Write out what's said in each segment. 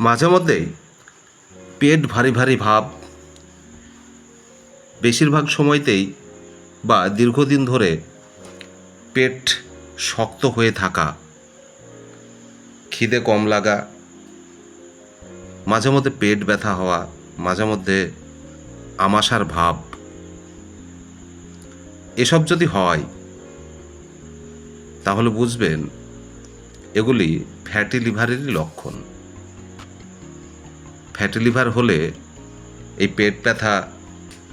মাঝে মধ্যেই পেট ভারী ভারী ভাব, বেশিরভাগ সময়তেই বা দীর্ঘদিন ধরে পেট শক্ত হয়ে থাকা, খিদে কম লাগা, মাঝে মধ্যে পেট ব্যথা হওয়া, মাঝে মধ্যে আমাশার ভাব, এসব যদি হয় তাহলে বুঝবেন এগুলি ফ্যাটি লিভারেরই লক্ষণ। ফ্যাটি লিভার হলে এই পেট ব্যথা,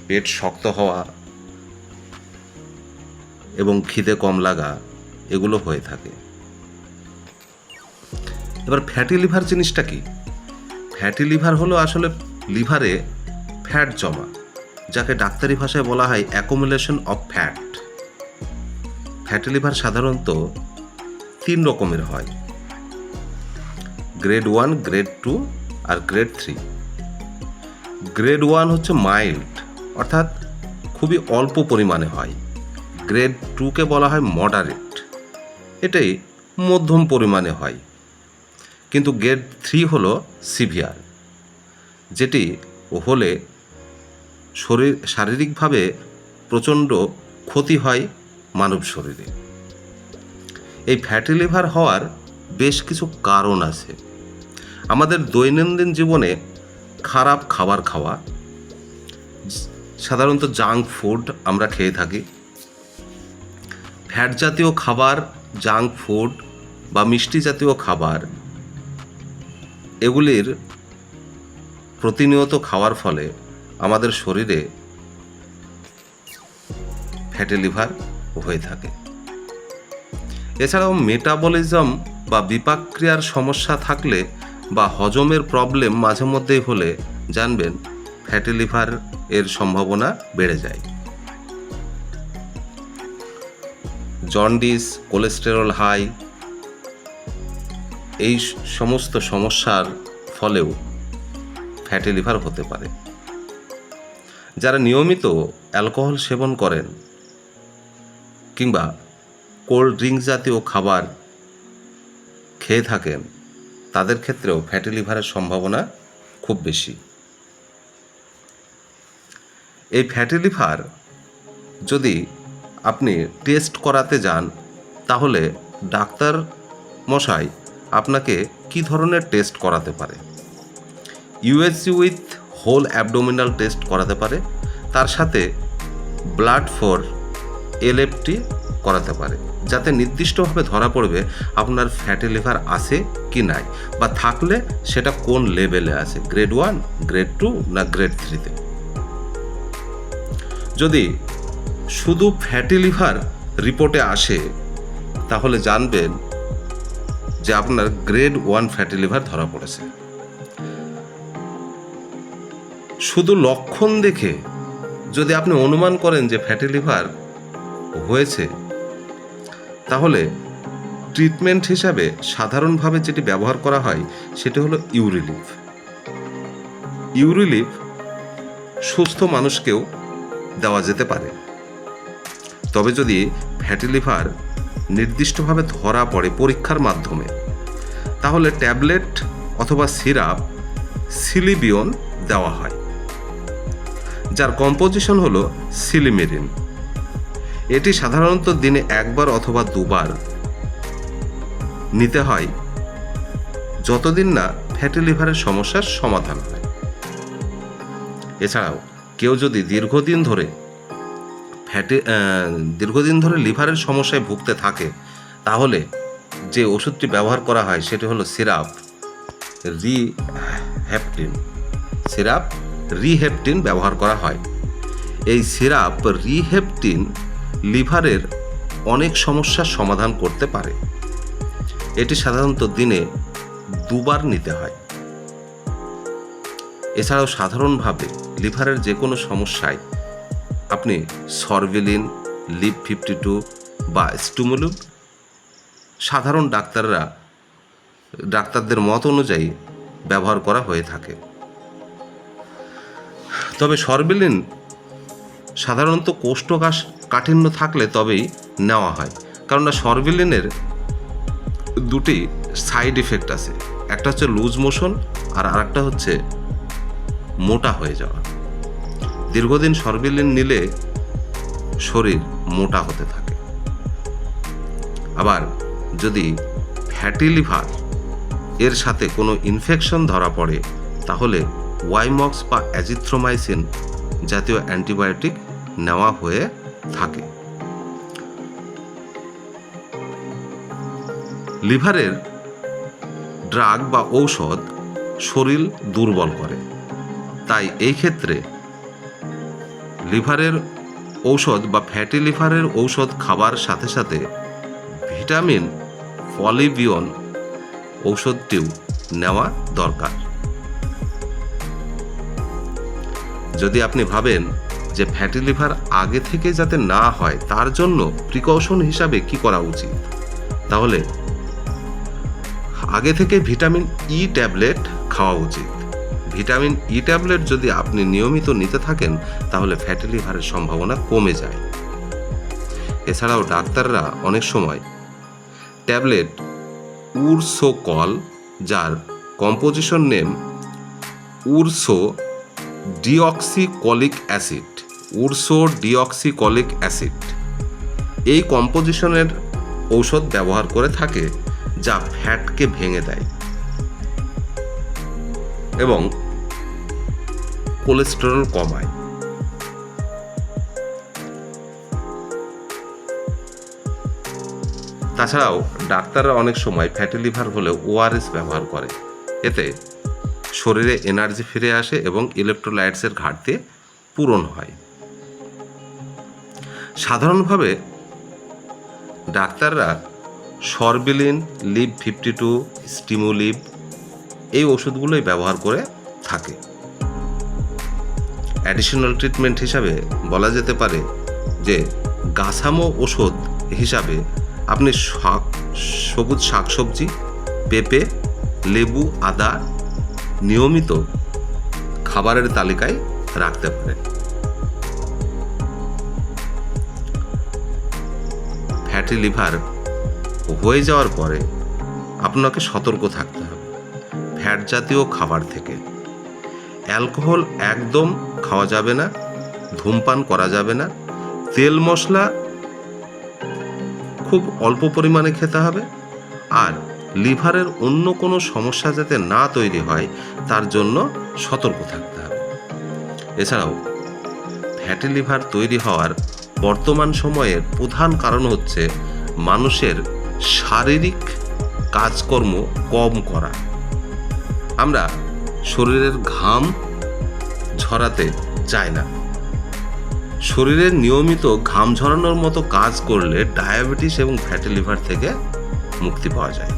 পেট শক্ত হওয়া এবং খিদে কম লাগা এগুলো হয়ে থাকে। এবার ফ্যাটি লিভার জিনিসটা কি? ফ্যাটি লিভার হলো আসলে লিভারে ফ্যাট জমা, যাকে ডাক্তারি ভাষায় বলা হয় accumulation of fat. Fatty liver সাধারণত 3 রকমের হয়: গ্রেড 1, গ্রেড 2 আর গ্রেড 3। গ্রেড 1 হচ্ছে মাইল্ড, অর্থাৎ খুবই অল্প পরিমাণে হয়। গ্রেড 2কে বলা হয় মডারেট, এটাই মধ্যম পরিমাণে হয়। কিন্তু গ্রেড 3 হলো সিভিয়ার, যেটি হলে শারীরিকভাবে প্রচণ্ড ক্ষতি হয় মানব শরীরে। এই ফ্যাটি লিভার হওয়ার বেশ কিছু কারণ আছে। আমাদের দৈনন্দিন জীবনে খারাপ খাবার খাওয়া, সাধারণত জাঙ্ক ফুড আমরা খেয়ে থাকি। ফ্যাট জাতীয় খাবার, জাঙ্ক ফুড বা মিষ্টি জাতীয় খাবার, এগুলির প্রতিনিয়ত খাওয়ার ফলে আমাদের শরীরে ফ্যাটি লিভার হয়ে থাকে। এছাড়াও মেটাবলিজম বা বিপাকক্রিয়ার সমস্যা থাকলে বা হজমের প্রবলেম মাঝে মধ্যেই হলে জানবেন ফ্যাটি লিভার এর সম্ভাবনা বেড়ে যায়। জন্ডিস, কোলেস্টেরল হাই, এই সমস্ত সমস্যার ফলেও ফ্যাটি লিভার হতে পারে। যারা নিয়মিত অ্যালকোহল সেবন করেন কিংবা কোল্ড ড্রিঙ্ক জাতীয় খাবার খেয়ে থাকেন, তাদের ক্ষেত্রেও ফ্যাটি লিভারের সম্ভাবনা খুব বেশি। এই ফ্যাটি লিভার যদি আপনি টেস্ট করাতে যান, তাহলে ডাক্তার মশাই আপনাকে কি ধরনের টেস্ট করাতে পারে? USG with whole abdominal test করাতে পারে, তার সাথে ব্লাড ফর এলএফটি করাতে পারে, যাতে নির্দিষ্টভাবে ধরা পড়বে আপনার ফ্যাটি লিভার আছে কি নাই, বা থাকলে সেটা কোন লেভেলে আছে, গ্রেড 1, গ্রেড 2 না গ্রেড 3তে। যদি শুধু ফ্যাটি লিভার রিপোর্টে আসে, তাহলে জানবেন যে আপনার গ্রেড 1 ফ্যাটি লিভার ধরা পড়েছে। শুধু লক্ষণ দেখে যদি আপনি অনুমান করেন যে ফ্যাটি লিভার হয়েছে, তাহলে ট্রিটমেন্ট হিসাবে সাধারণভাবে যেটি ব্যবহার করা হয় সেটি হলো ইউরিলিফ। ইউরিলিফ সুস্থ মানুষকেও দেওয়া যেতে পারে। তবে যদি ফ্যাটি লিভার নির্দিষ্টভাবে ধরা পড়ে পরীক্ষার মাধ্যমে, তাহলে ট্যাবলেট অথবা সিরাপ সিলিবিয়ন দেওয়া হয়, যার কম্পোজিশন হলো সিলিমেরিন। এটি সাধারণত দিনে 1 বার অথবা 2 বার নিতে হয়, যতদিন না ফ্যাটি লিভারের সমস্যার সমাধান হয়। এছাড়াও কেউ যদি দীর্ঘদিন ধরে লিভারের সমস্যায় ভুগতে থাকে, তাহলে যে ওষুধটি ব্যবহার করা হয় সেটি হলো রিহেপটিন ব্যবহার করা হয়। এই সিরাপ রিহেপটিন লিভারের অনেক সমস্যার সমাধান করতে পারে। এটি সাধারণত দিনে 2 বার নিতে হয়। এছাড়াও সাধারণভাবে লিভারের যে কোনো সমস্যায় আপনি সরভেলিন, লিভ 52 বা স্টুমুলুপ সাধারণ ডাক্তারদের মত অনুযায়ী ব্যবহার করা হয়ে থাকে। তবে সরভেলিন সাধারণত কোষ্ঠকাঠিন্য থাকলে তবেই নেওয়া হয়, কারণ সরভেলিনের 2টি সাইড ইফেক্ট আছে। একটা হচ্ছে লুজ মোশন আর আরেকটা হচ্ছে মোটা হয়ে যাওয়া। দীর্ঘদিন সরবিলিন নিলে শরীর মোটা হতে থাকে। আবার যদি ফ্যাটি লিভার এর সাথে কোনো ইনফেকশন ধরা পড়ে তাহলে ওয়াইমক্স বা অ্যাজিথ্রোমাইসিন জাতীয় অ্যান্টিবায়োটিক নেওয়া হয়ে থাকে। লিভারের ড্রাগ বা ঔষধ শরীর দুর্বল করে, তাই এই ক্ষেত্রে লিভারের ঔষধ বা ফ্যাটি লিভারের ঔষধ খাবার সাথে সাথে ভিটামিন পলিবিয়ন ঔষধটিও নেওয়া দরকার। যদি আপনি ভাবেন যে ফ্যাটি লিভার আগে থেকে যাতে না হয় তার জন্য প্রিকশন হিসাবে কি করা উচিত, তাহলে আগে থেকে ভিটামিন ই ট্যাবলেট খাওয়া উচিত। ভিটামিন ই ট্যাবলেট যদি আপনি নিয়মিত নিতে থাকেন তাহলে ফ্যাটি লিভারের সম্ভাবনা কমে যায়। এছাড়াও ডাক্তাররা অনেক সময় ট্যাবলেট উরসোকল, যার কম্পোজিশন নেম উরসো ডিঅক্সিকলিক অ্যাসিড, এই কম্পোজিশনের ঔষধ ব্যবহার করে থাকে যা ফ্যাটকে ভেঙে দেয় এবং কোলেস্টেরল কমায়। তাছাড়াও ডাক্তাররা অনেক সময় ফ্যাটি লিভার হলে ওআরএস ব্যবহার করে। এতে শরীরে এনার্জি ফিরে আসে এবং ইলেকট্রোলাইটসের ঘাটতি পূরণ হয়। সাধারণভাবে ডাক্তাররা সরবিলিন, লিভ 52, স্টিমুলিভ এই ওষুধগুলোই ব্যবহার করে থাকে। অ্যাডিশনাল ট্রিটমেন্ট হিসাবে বলা যেতে পারে যে গাছামো ওষুধ হিসাবে আপনি সবুজ শাকসবজি, পেঁপে, লেবু, আদা নিয়মিত খাবারের তালিকায় রাখতে পারেন। ফ্যাটি লিভার হয়ে যাওয়ার পরে আপনাকে সতর্ক থাকতে হবে ফ্যাট জাতীয় খাবার থেকে। অ্যালকোহল একদম খাওয়া যাবে না, ধূমপান করা যাবে না, তেল মশলা খুব অল্প পরিমাণে খেতে হবে, আর লিভারের অন্য কোনো সমস্যা যাতে না তৈরি হয় তার জন্য সতর্ক থাকতে হবে। এছাড়াও ফ্যাটি লিভার তৈরি হওয়ার বর্তমান সময়ের প্রধান কারণ হচ্ছে মানুষের শারীরিক কাজকর্ম কম করা। আমরা শরীরের ঘাম ঝরাতে চাই না। শরীরের নিয়মিত ঘাম ঝরানোর মতো কাজ করলে ডায়াবেটিস এবং ফ্যাটি লিভার থেকে মুক্তি পাওয়া যায়।